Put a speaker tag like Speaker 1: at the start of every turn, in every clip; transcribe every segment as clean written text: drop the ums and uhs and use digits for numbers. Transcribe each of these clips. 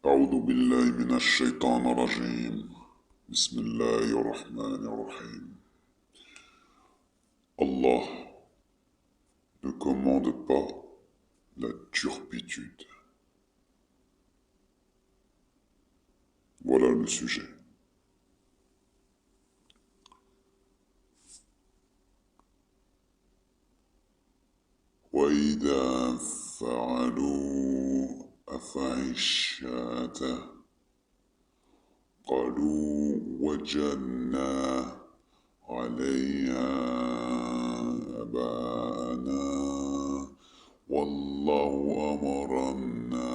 Speaker 1: أعوذ بالله من الشيطان الرجيم بسم الله الرحمن الرحيم. Allah ne commande pas la turpitude. Voilà le sujet. وإذا فعلوا فاحشة قالوا وجدنا عليها آباءنا والله أمرنا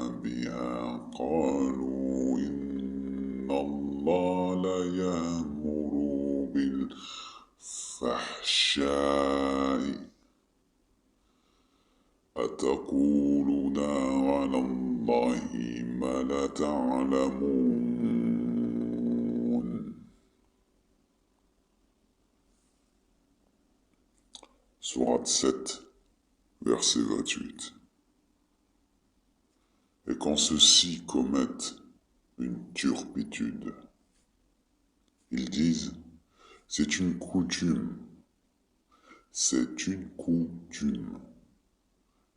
Speaker 1: بها قالوا إن الله لا يأمر بالفحشاء أتقولون على الله ما لا تعلمون. Sourate 7, verset 28. Et quand ceux-ci commettent une turpitude, ils disent, c'est une coutume,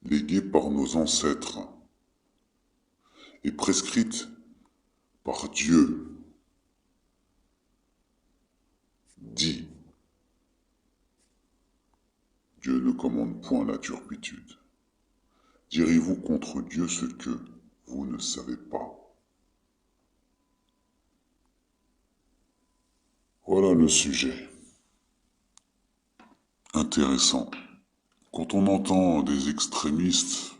Speaker 1: léguée par nos ancêtres et prescrite par Dieu. Dit, Dieu ne commande point la turpitude. Direz-vous contre Dieu ce que vous ne savez pas. Voilà le sujet. Intéressant. Quand on entend des extrémistes,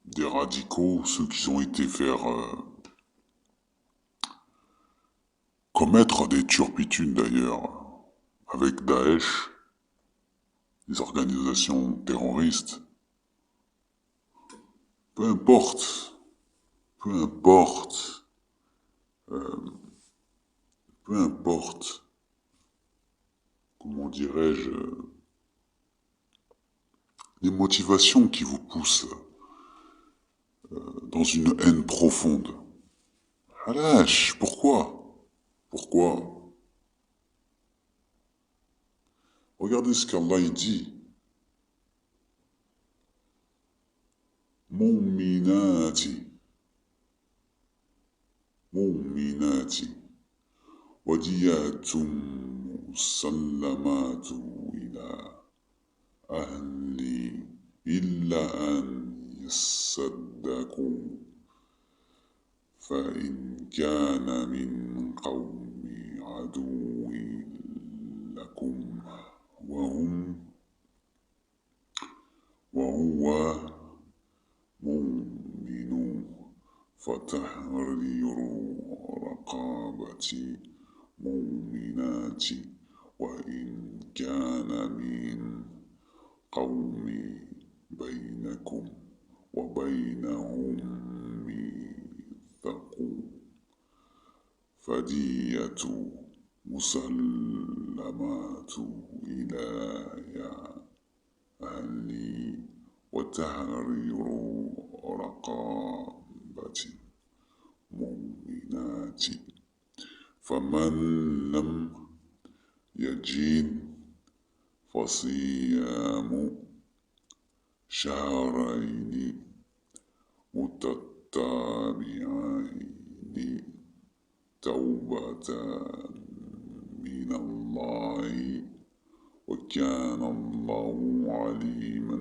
Speaker 1: des radicaux, ceux qui ont été faire commettre des turpitudes d'ailleurs, avec Daesh, les organisations terroristes, peu importe, peu importe, comment dirais-je, les motivations qui vous poussent dans une haine profonde. Alash, pourquoi? Pourquoi? Regardez ce qu'Allah dit. Mu'minati, wadiyatun musallamatu ila ahli illa an yasaddaku فإن كان من قوم عدو لكم وهو مؤمن فتحرير رقابة مؤمنات وإن كان من قوم بينكم وبينهم ميثاق فدية مسلمات إلى أهلي وتحرير رقابة مؤمنات فمن لم يجد فصيام شهرين متتابعين توبة من الله وكان الله عليما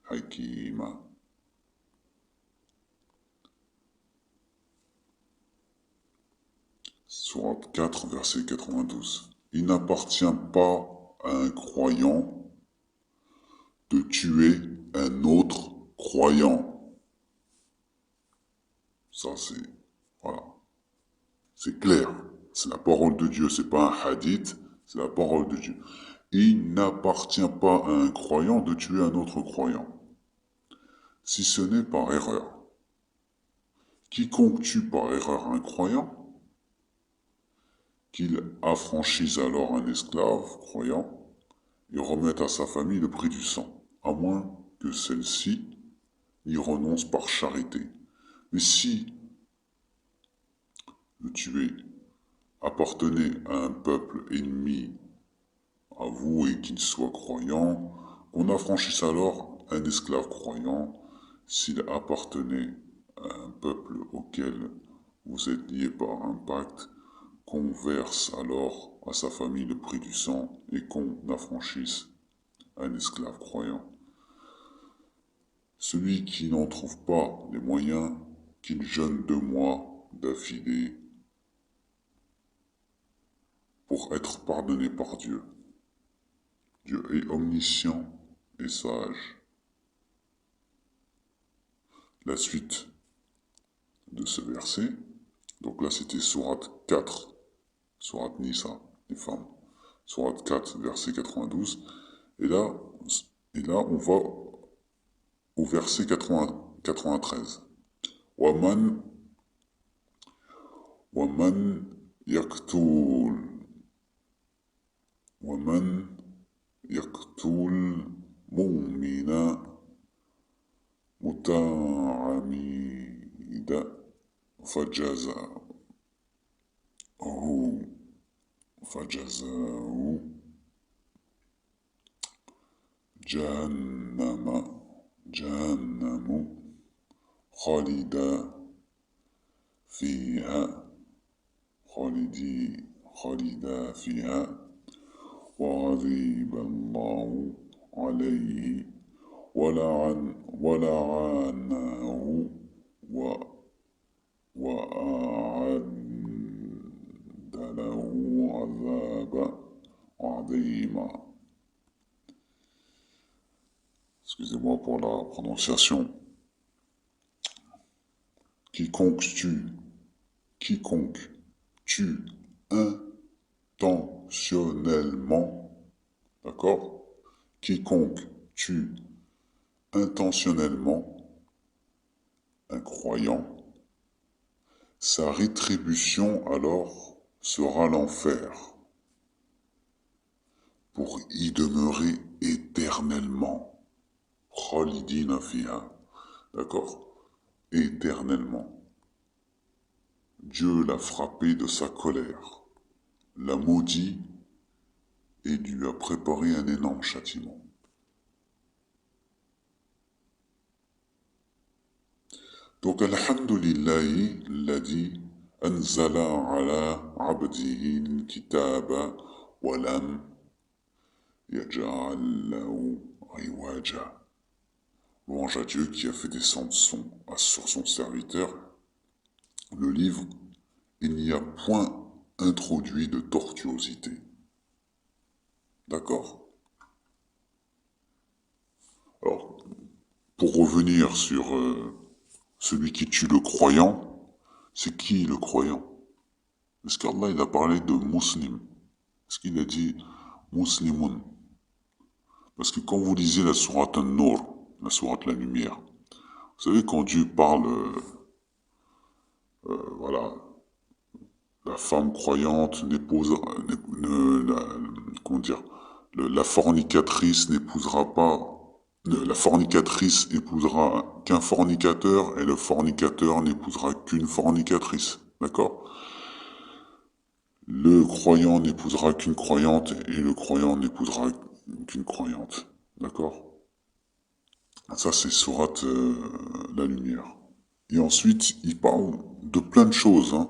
Speaker 1: حكيما. Sourate 4, verset 92. Il n'appartient pas à un croyant de tuer un autre croyant. Ça c'est, voilà, c'est clair. C'est la parole de Dieu, c'est pas un hadith, c'est la parole de Dieu. Il n'appartient pas à un croyant de tuer un autre croyant, si ce n'est par erreur. Quiconque tue par erreur un croyant, qu'il affranchisse alors un esclave croyant et remette à sa famille le prix du sang, à moins que celle-ci y renonce par charité. Mais si le tuer, appartenait à un peuple ennemi à vous et qu'il soit croyant, qu'on affranchisse alors un esclave croyant s'il appartenait à un peuple auquel vous êtes lié par un pacte, qu'on verse alors à sa famille le prix du sang et qu'on affranchisse un esclave croyant. Celui qui n'en trouve pas les moyens, qu'il jeûne 2 mois d'affilée pour être pardonné par Dieu. Dieu est omniscient et sage. La suite de ce verset, donc là c'était sourate 4, sourate Nisa, les femmes, sourate 4, verset 92, et là on va au verset 93. Waman, waman yaktul, waman yaktul mu'mina متعمدا فجزاؤه فجزاؤه جهنم خالدا فيها خالدا فيها وغضب الله عليه ولعنه وأعد له عذابا عظيما. Excusez-moi pour la prononciation. Quiconque tue intentionnellement, d'accord? Quiconque tue intentionnellement un croyant, sa rétribution alors sera l'enfer, pour y demeurer éternellement. Khalidina fiha, d'accord? Éternellement. Dieu l'a frappé de sa colère, l'a maudit et lui a préparé un énorme châtiment. Donc, alhamdulillahi, l'adi anzala ala abdihi al-kitaba wa lam yaj'al lahu iwaja. Louange à Dieu qui a fait descendre sur son serviteur le livre. Il n'y a point introduit de tortuosité. D'accord? Alors, pour revenir sur celui qui tue le croyant, c'est qui le croyant? Est-ce qu'Allah il a parlé de muslim? Est-ce qu'il a dit muslimun? Parce que quand vous lisez la sourate An-Nur, la sourate la lumière, vous savez quand Dieu parle, voilà, la femme croyante n'épousera, comment dire, la fornicatrice n'épousera pas, la fornicatrice épousera qu'un fornicateur et le fornicateur n'épousera qu'une fornicatrice, d'accord? Le croyant n'épousera qu'une croyante et le croyant n'épousera qu'une croyante, d'accord? Ça c'est sourate la lumière. Et ensuite, il parle de plein de choses, hein.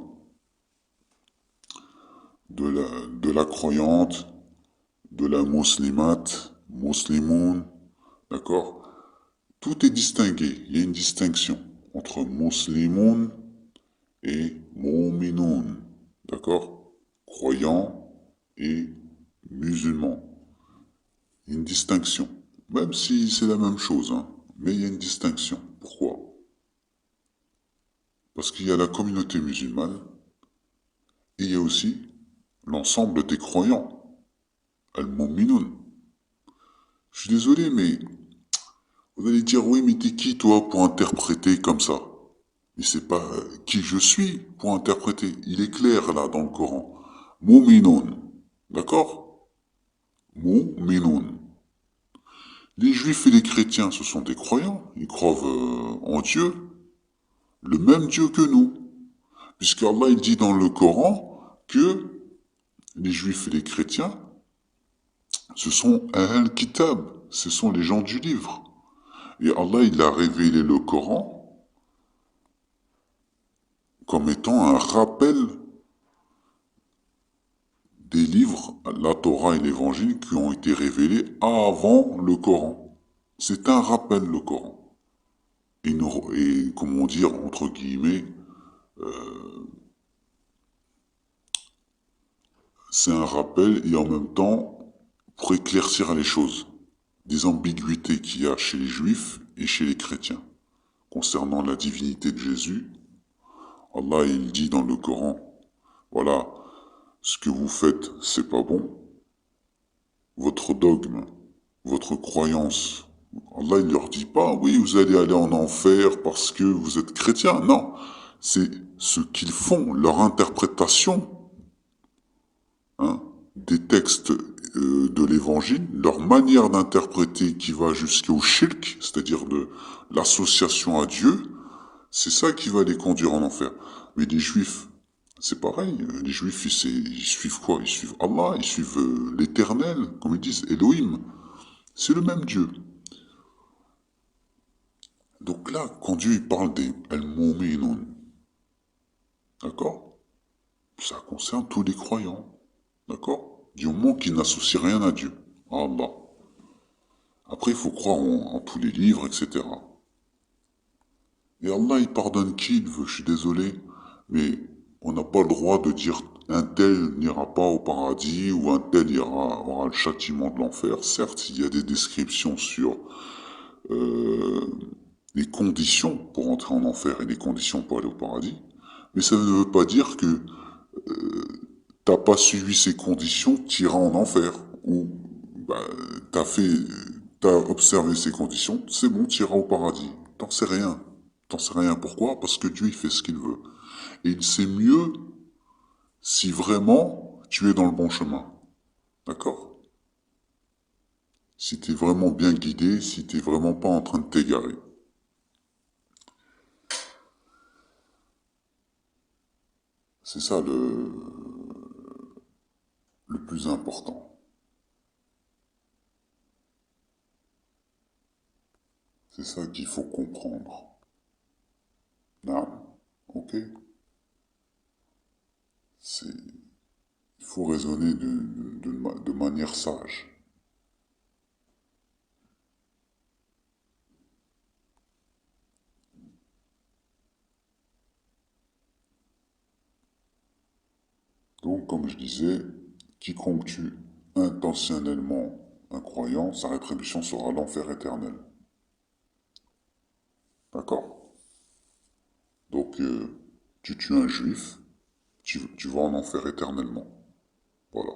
Speaker 1: De la croyante, de la muslimate, muslimoun, d'accord? Tout est distingué, il y a une distinction entre muslimoun et mu'minoun, d'accord? Croyant et musulman. Il y a une distinction, même si c'est la même chose, hein, mais il y a une distinction. Pourquoi? Parce qu'il y a la communauté musulmane et il y a aussi l'ensemble des croyants, al-mu'minoun. Je suis désolé, mais vous allez dire, oui, mais t'es qui toi pour interpréter comme ça? Mais c'est pas qui je suis pour interpréter. Il est clair là dans le Coran. Mu'minoun. D'accord? Mu'minoun. Les juifs et les chrétiens, ce sont des croyants. Ils croient en Dieu. Le même Dieu que nous. Puisque Allah il dit dans le Coran que les juifs et les chrétiens, ce sont Ahl Kitab, ce sont les gens du livre. Et Allah il a révélé le Coran comme étant un rappel des livres, la Torah et l'Évangile, qui ont été révélés avant le Coran. C'est un rappel, le Coran. Et comment dire, entre guillemets, c'est un rappel et en même temps pour éclaircir les choses, des ambiguïtés qu'il y a chez les juifs et chez les chrétiens. Concernant la divinité de Jésus, Allah il dit dans le Coran, voilà, ce que vous faites, c'est pas bon, votre dogme, votre croyance. Allah il leur dit pas, oui, vous allez aller en enfer parce que vous êtes chrétien. Non, c'est ce qu'ils font, leur interprétation, hein, des textes de l'évangile, leur manière d'interpréter qui va jusqu'au shirk, c'est-à-dire de l'association à Dieu, c'est ça qui va les conduire en enfer. Mais les juifs, c'est pareil. Les juifs, ils suivent quoi? Ils suivent Allah, ils suivent l'éternel, comme ils disent, Elohim. C'est le même Dieu. Donc là, quand Dieu il parle des Al-Mu'minun, d'accord? Ça concerne tous les croyants, d'accord? Du moment qu'ils n'associent rien à Dieu, à Allah. Après, il faut croire en tous les livres, etc. Et Allah, il pardonne qui il veut, je suis désolé, mais on n'a pas le droit de dire un tel n'ira pas au paradis ou un tel aura le châtiment de l'enfer. Certes, il y a des descriptions sur les conditions pour entrer en enfer et les conditions pour aller au paradis, mais ça ne veut pas dire que t'as pas suivi ces conditions, t'iras en enfer. Ou bah, t'as fait, t'as observé ces conditions, c'est bon, t'iras au paradis. T'en sais rien. T'en sais rien. Pourquoi? Parce que Dieu, il fait ce qu'il veut. Et il sait mieux si vraiment tu es dans le bon chemin. D'accord? Si t'es vraiment bien guidé, si t'es vraiment pas en train de t'égarer. C'est ça le plus important. C'est ça qu'il faut comprendre. Non? Ok? C'est, il faut raisonner de manière sage. Donc, comme je disais, quiconque tue intentionnellement un croyant, sa rétribution sera l'enfer éternel. D'accord? Donc, tu tues un juif, tu vas en enfer éternellement. Voilà.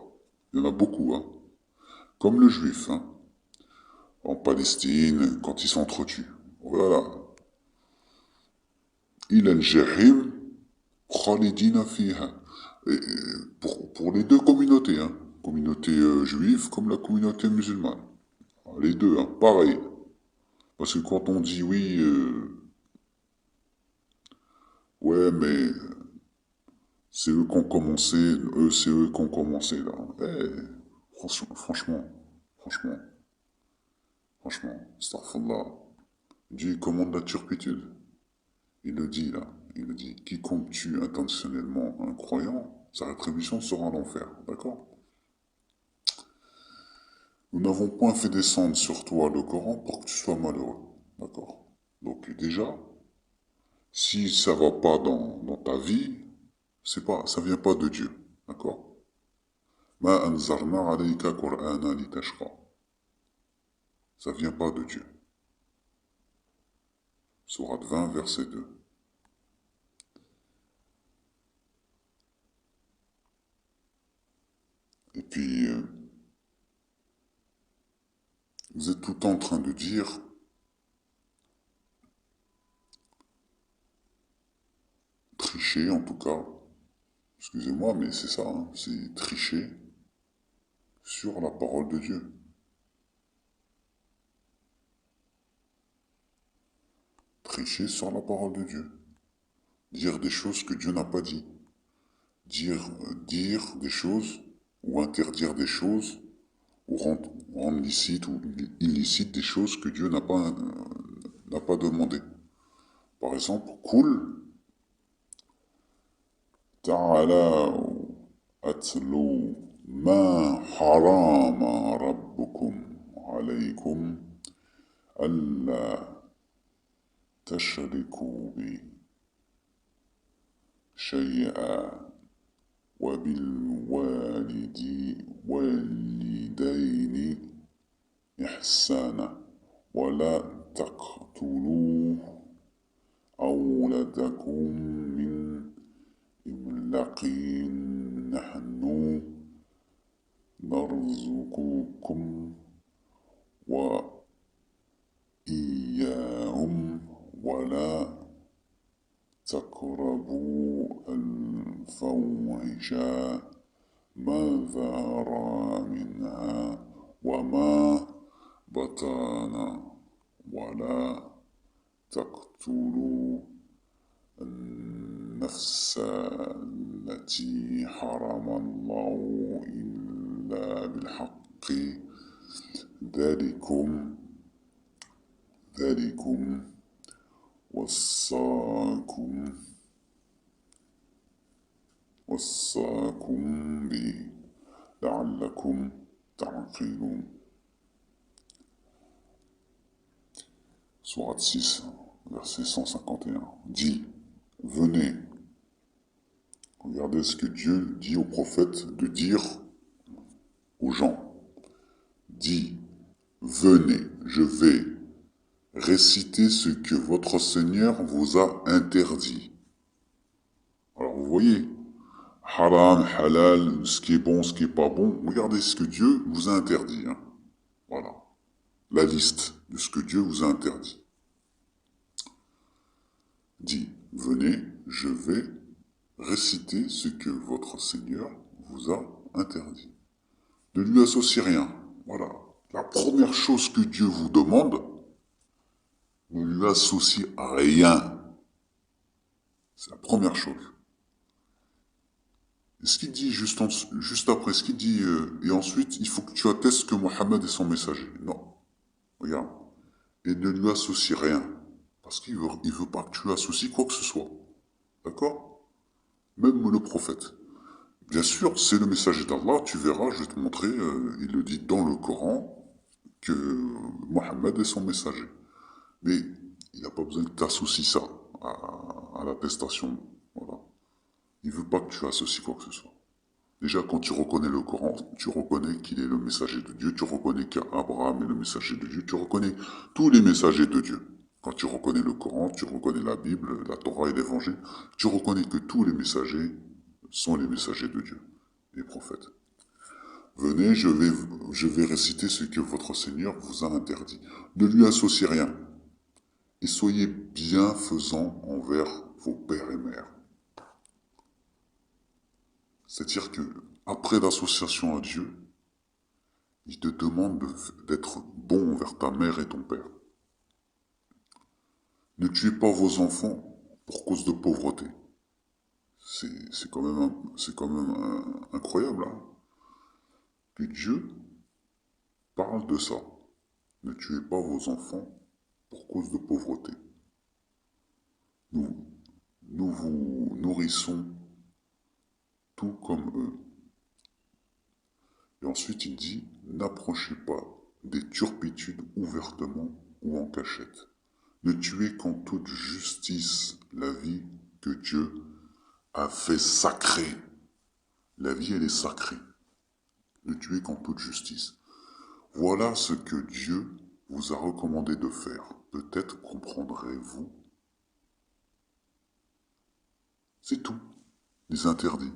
Speaker 1: Il y en a beaucoup, hein. Comme le juif, hein. En Palestine, quand ils s'entretuent. Voilà. Il al-jahim khalidina fiha. Pour les deux communautés, hein. Communauté juive comme la communauté musulmane. Les deux, hein, pareil. Parce que quand on dit oui, ouais, mais c'est eux qui ont commencé, c'est eux qui ont commencé, là. Franchement, franchement, franchement, astaghfirullah. Dieu commande la turpitude. Il le dit, là. Il le dit. Quiconque tue intentionnellement un croyant, sa rétribution sera l'enfer. D'accord? Nous n'avons point fait descendre sur toi le Coran pour que tu sois malheureux. D'accord? Donc, déjà, si ça va pas dans ta vie, ça vient pas de Dieu. D'accord? Ma anzarna alayka Qur'ana litashqa. Ça vient pas de Dieu. Sourate 20, verset 2. Et puis, vous êtes tout le temps en train de dire, tricher en tout cas, excusez-moi, mais c'est ça, hein, c'est tricher sur la parole de Dieu. Tricher sur la parole de Dieu. dire des choses que Dieu n'a pas dit, dire des choses ou interdire des choses ou rendre licite ou illicite des choses que Dieu n'a pas demandé. Par exemple, cool, ta'ala atlu ma harama rabbukum alaykum alla tashriku bi shay'a وبالوالدين إحسانا ولا تقتلوا أولادكم من إملاق نحن نرزقكم وإياهم ولا تقربوا الفواحش ما ظهر منها وما بطن ولا تقتلوا النفس التي حرم الله إلا بالحق ذلكم ذلكم وصاكم به لعلكم تعقلون. Sourate 6, verset 151. Dit, venez. Regardez ce que Dieu dit au prophète de dire aux gens. Dit, venez, je vais réciter ce que votre Seigneur vous a interdit. Alors vous voyez, haram, halal, ce qui est bon, ce qui est pas bon, regardez ce que Dieu vous a interdit. Hein. Voilà, la liste de ce que Dieu vous a interdit. Dit, venez, je vais réciter ce que votre Seigneur vous a interdit. Ne lui associez rien. Voilà. La première chose que Dieu vous demande, ne lui associez rien. C'est la première chose. Et ce qu'il dit juste après, ce qu'il dit, et ensuite, il faut que tu attestes que Mohammed est son messager. Non. Regarde. Et ne lui associe rien. Parce qu'il veut pas que tu lui associes quoi que ce soit. D'accord? Même le prophète. Bien sûr, c'est le messager d'Allah, tu verras, je vais te montrer, il le dit dans le Coran, que Mohammed est son messager. Mais il n'a pas besoin que tu associes ça à l'attestation. Voilà. Il veut pas que tu associes quoi que ce soit. Déjà, quand tu reconnais le Coran, tu reconnais qu'il est le messager de Dieu, tu reconnais qu'Abraham est le messager de Dieu, tu reconnais tous les messagers de Dieu. Quand tu reconnais le Coran, tu reconnais la Bible, la Torah et l'Évangile, tu reconnais que tous les messagers sont les messagers de Dieu, les prophètes. Venez, je vais réciter ce que votre Seigneur vous a interdit. Ne lui associez rien. Et soyez bienfaisants envers vos pères et mères. C'est-à-dire que, après l'association à Dieu, il te demande d'être bon envers ta mère et ton père. Ne tuez pas vos enfants pour cause de pauvreté. C'est quand même incroyable, hein, que Dieu parle de ça. Ne tuez pas vos enfants pour cause de pauvreté. Nous vous nourrissons tout comme eux. Et ensuite il dit, n'approchez pas des turpitudes ouvertement ou en cachette. Ne tuez qu'en toute justice la vie que Dieu a fait sacrée. La vie, elle est sacrée. Ne tuez qu'en toute justice. Voilà ce que Dieu vous a recommandé de faire. Peut-être comprendrez-vous. C'est tout. Les interdits.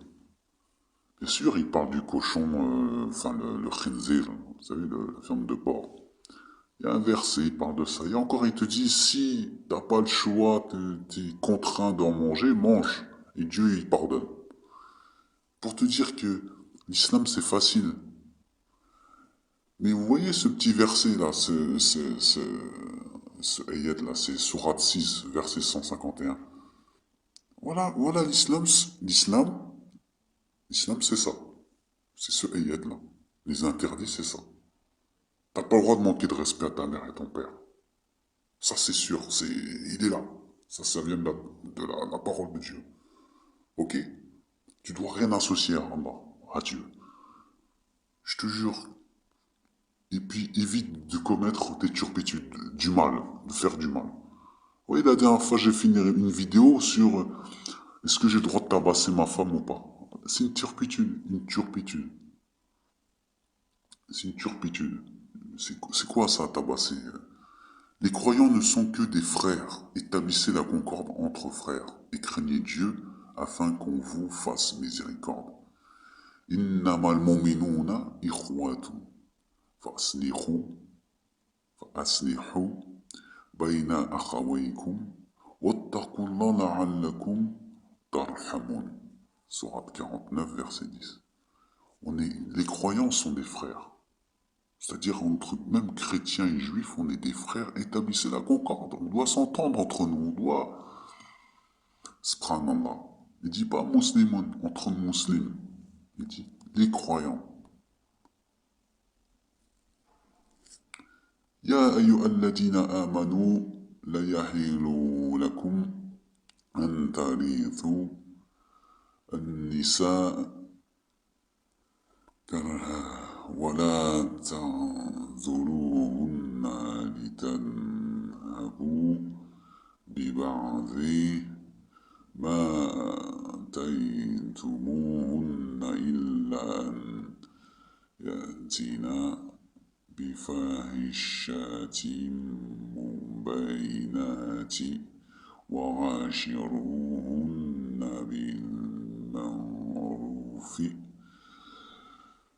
Speaker 1: Bien sûr, il parle du cochon, le khinzir, vous savez, la viande de porc. Il y a un verset, il parle de ça. Et encore, il te dit, si t'as pas le choix, t'es contraint d'en manger, mange. Et Dieu, il pardonne. Pour te dire que l'islam, c'est facile. Mais vous voyez ce petit verset là, ce ayat là, c'est Sourate 6, verset 151. Voilà l'islam c'est ça. C'est ce ayat-là. Les interdits, c'est ça. T'as pas le droit de manquer de respect à ta mère et ton père. Ça, c'est sûr. Il est là. Ça vient de la parole de Dieu. Ok? Tu dois rien associer à Allah, à Dieu. Je te jure. Et puis, évite de commettre des turpitudes, du mal, de faire du mal. Oui, la dernière fois, j'ai fini une vidéo sur est-ce que j'ai le droit de tabasser ma femme ou pas. C'est une turpitude, une turpitude. C'est une turpitude. C'est quoi ça, tabasser? Les croyants ne sont que des frères. Établissez la concorde entre frères et craignez Dieu afin qu'on vous fasse miséricorde. Innamal mu'minuna ikhwatu. Faslihu, faslihu bayna akhawaykum. Wattaqullah la'allakum tarhamun. Sourate 49, verset 10. Les croyants sont des frères. C'est-à-dire, entre même chrétiens et juifs, on est des frères, établissez la concorde. On doit s'entendre entre nous, on doit... Subhanallah. Il dit pas musulmans, entre musulmans. Il dit les croyants. Ya ayyuhalladhina amanu la yahilu lakum an tarithu النساء كرها ولا تعذروهن لتذهبوا ببعض ما آتيتموهن إلا أن يأتينا بفاحشة مبينات وعاشروهن بالمعروف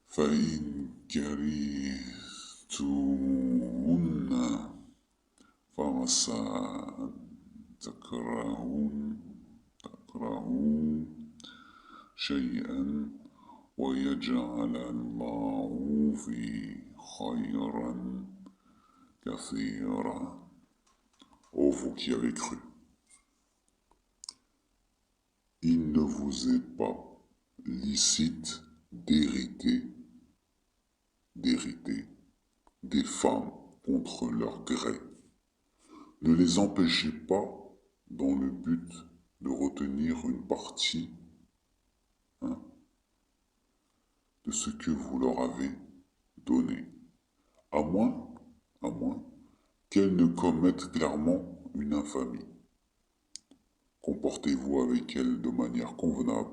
Speaker 1: فإن كرهتموهن فعسى أن تكرهوا شيئا ويجعل الله فيه خيرا كثيرا. Ô vous qui avez cru, il ne vous est pas licite d'hériter des femmes contre leur gré. Ne les empêchez pas dans le but de retenir une partie de ce que vous leur avez donné, à moins qu'elles ne commettent clairement une infamie. Comportez-vous avec elles de manière convenable.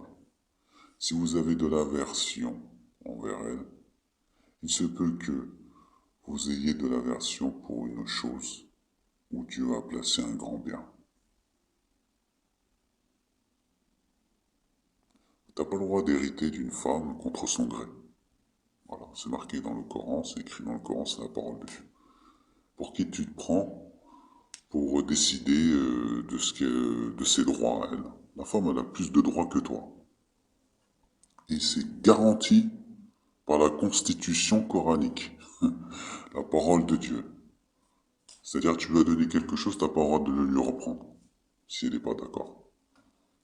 Speaker 1: Si vous avez de l'aversion envers elles, il se peut que vous ayez de l'aversion pour une chose où Dieu a placé un grand bien. T'as pas le droit d'hériter d'une femme contre son gré. Voilà, c'est marqué dans le Coran, c'est écrit dans le Coran, c'est la parole de Dieu. Pour qui tu te prends pour décider de ses droits à elle. La femme, elle a plus de droits que toi. Et c'est garanti par la constitution coranique, la parole de Dieu. C'est-à-dire, tu lui as donné quelque chose, tu n'as pas le droit de le lui reprendre, si elle n'est pas d'accord.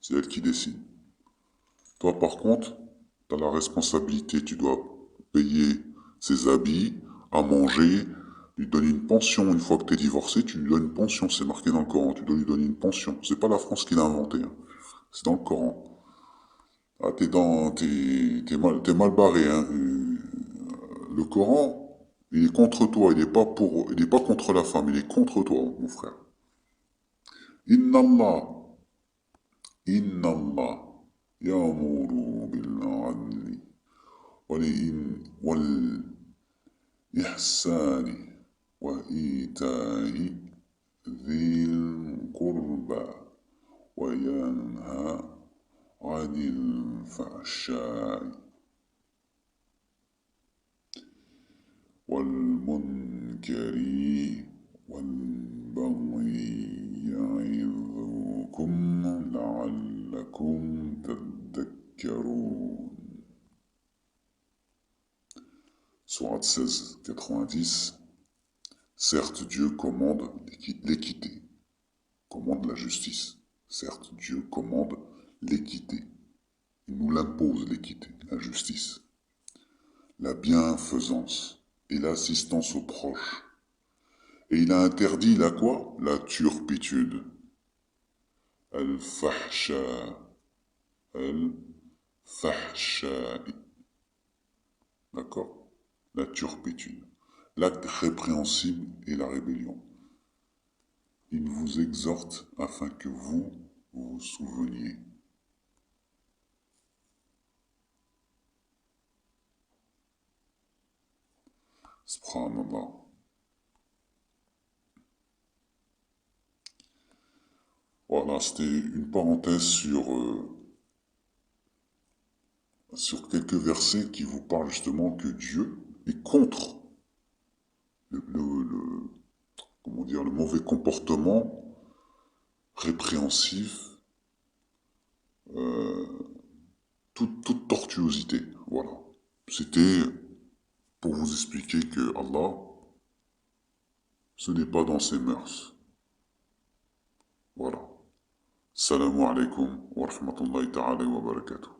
Speaker 1: C'est elle qui décide. Toi, par contre, tu as la responsabilité, tu dois payer ses habits, à manger, lui donner une pension. Une fois que tu es divorcé, tu lui donnes une pension, c'est marqué dans le Coran, tu dois lui donner une pension. C'est pas la France qui l'a inventé, hein. C'est dans le Coran. Ah, t'es mal barré, hein. Le Coran, il est contre toi, il est pas contre la femme, il est contre toi, mon frère. Inna Allah, Inna Allah, ya'muru bil 'adli wal ihsani wa ita'i dhil qurba wa yanha 'anil fahsha'i والمنكر والبغي يعظكم لعلكم تذكرون. Sourate 16, 90. Certes, Dieu commande l'équité, commande la justice. Certes, Dieu commande l'équité. Il nous l'impose, l'équité, la justice, la bienfaisance et l'assistance aux proches. Et il a interdit la quoi? La turpitude. Al-fahsha. Al-fahsha. D'accord? La turpitude. L'acte répréhensible et la rébellion. Il vous exhorte afin que vous vous souveniez. Subhanallah. Voilà, c'était une parenthèse sur quelques versets qui vous parlent justement que Dieu est contre le, le- le- comment dire, le mauvais comportement répréhensif, toute tortuosité. Voilà. C'était pour vous expliquer que Allah, ce n'est pas dans ses mœurs. Voilà. Salamu alaikum wa rahmatullahi ta'ala wa barakatuh.